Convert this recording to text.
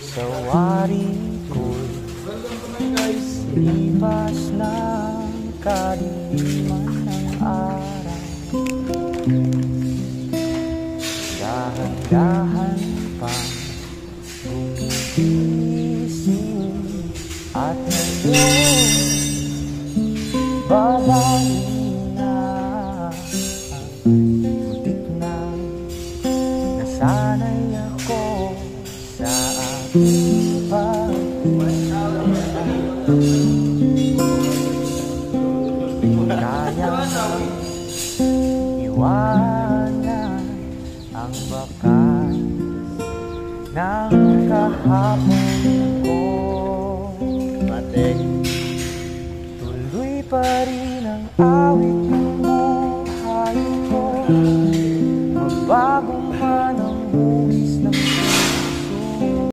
Sa wari ko'y lipas ng kadiliman ng araw. Dahan-dahan pang gumigising at ngayon babalik na muntik na nasanay ako sa aking kaya iwanan ang bakas ng kahapon ko. Tuloy pa rin ang awit ng buhay ko, magbagong